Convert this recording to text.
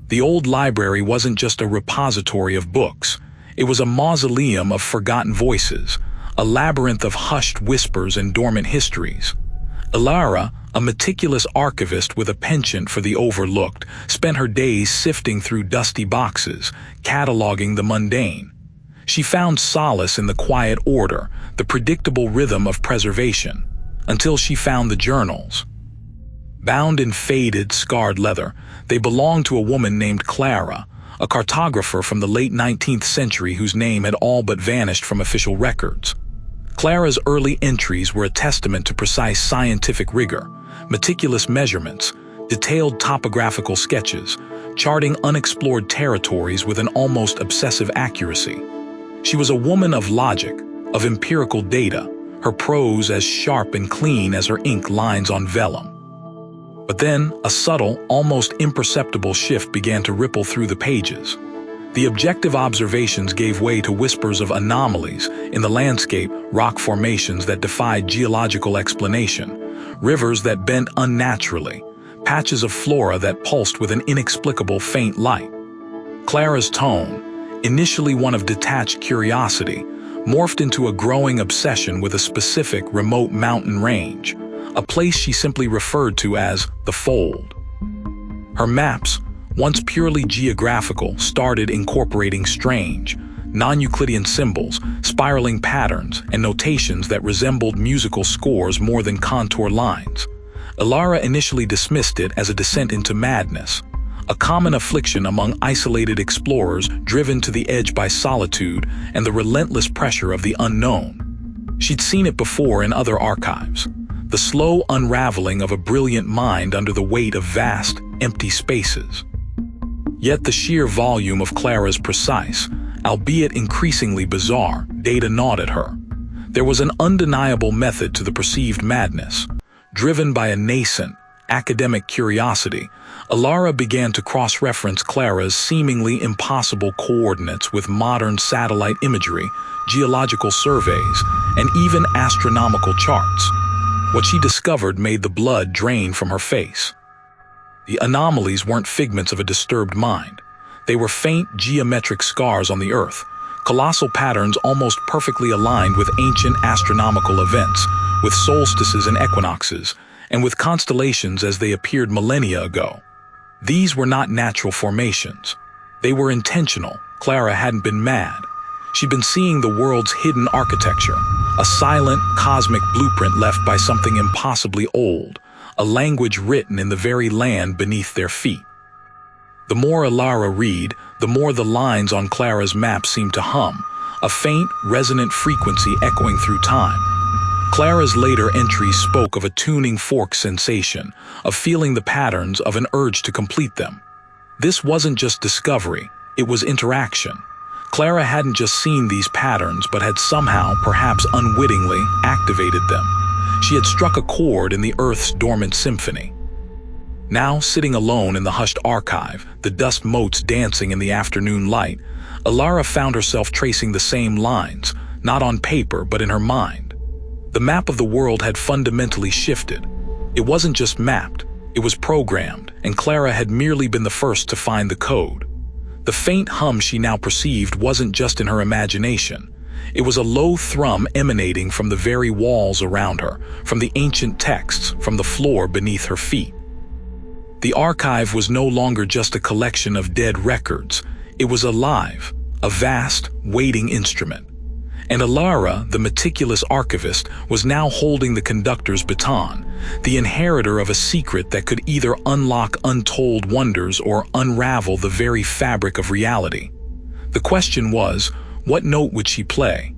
The old library wasn't just a repository of books. It was a mausoleum of forgotten voices, a labyrinth of hushed whispers and dormant histories. Elara, a meticulous archivist with a penchant for the overlooked, spent her days sifting through dusty boxes, cataloging the mundane. She found solace in the quiet order, the predictable rhythm of preservation, until she found the journals. Bound in faded, scarred leather, they belonged to a woman named Clara, a cartographer from the late 19th century whose name had all but vanished from official records. Clara's early entries were a testament to precise scientific rigor, meticulous measurements, detailed topographical sketches, charting unexplored territories with an almost obsessive accuracy. She was a woman of logic, of empirical data, her prose as sharp and clean as her ink lines on vellum. But then, a subtle, almost imperceptible shift began to ripple through the pages. The objective observations gave way to whispers of anomalies in the landscape, rock formations that defied geological explanation, rivers that bent unnaturally, patches of flora that pulsed with an inexplicable faint light. Clara's tone, initially one of detached curiosity, morphed into a growing obsession with a specific remote mountain range, a place she simply referred to as the Fold. Her maps, once purely geographical, started incorporating strange, non-Euclidean symbols, spiraling patterns, and notations that resembled musical scores more than contour lines. Elara initially dismissed it as a descent into madness, a common affliction among isolated explorers driven to the edge by solitude and the relentless pressure of the unknown. She'd seen it before in other archives, the slow unraveling of a brilliant mind under the weight of vast, empty spaces. Yet the sheer volume of Clara's precise, albeit increasingly bizarre, data gnawed at her. There was an undeniable method to the perceived madness. Driven by a nascent, academic curiosity, Elara began to cross-reference Clara's seemingly impossible coordinates with modern satellite imagery, geological surveys, and even astronomical charts. What she discovered made the blood drain from her face. The anomalies weren't figments of a disturbed mind. They were faint geometric scars on the Earth, colossal patterns almost perfectly aligned with ancient astronomical events, with solstices and equinoxes, and with constellations as they appeared millennia ago. These were not natural formations. They were intentional. Clara hadn't been mad. She'd been seeing the world's hidden architecture, a silent, cosmic blueprint left by something impossibly old, a language written in the very land beneath their feet. The more Elara read, the more the lines on Clara's map seemed to hum, a faint, resonant frequency echoing through time. Clara's later entries spoke of a tuning fork sensation, of feeling the patterns, of an urge to complete them. This wasn't just discovery, it was interaction. Clara hadn't just seen these patterns, but had somehow, perhaps unwittingly, activated them. She had struck a chord in the Earth's dormant symphony. Now, sitting alone in the hushed archive, the dust motes dancing in the afternoon light, Elara found herself tracing the same lines, not on paper but in her mind. The map of the world had fundamentally shifted. It wasn't just mapped, it was programmed, and Clara had merely been the first to find the code. The faint hum she now perceived wasn't just in her imagination. It was a low thrum emanating from the very walls around her, from the ancient texts, from the floor beneath her feet. The archive was no longer just a collection of dead records. It was alive, a vast, waiting instrument. And Elara, the meticulous archivist, was now holding the conductor's baton, the inheritor of a secret that could either unlock untold wonders or unravel the very fabric of reality. The question was, what note would she play?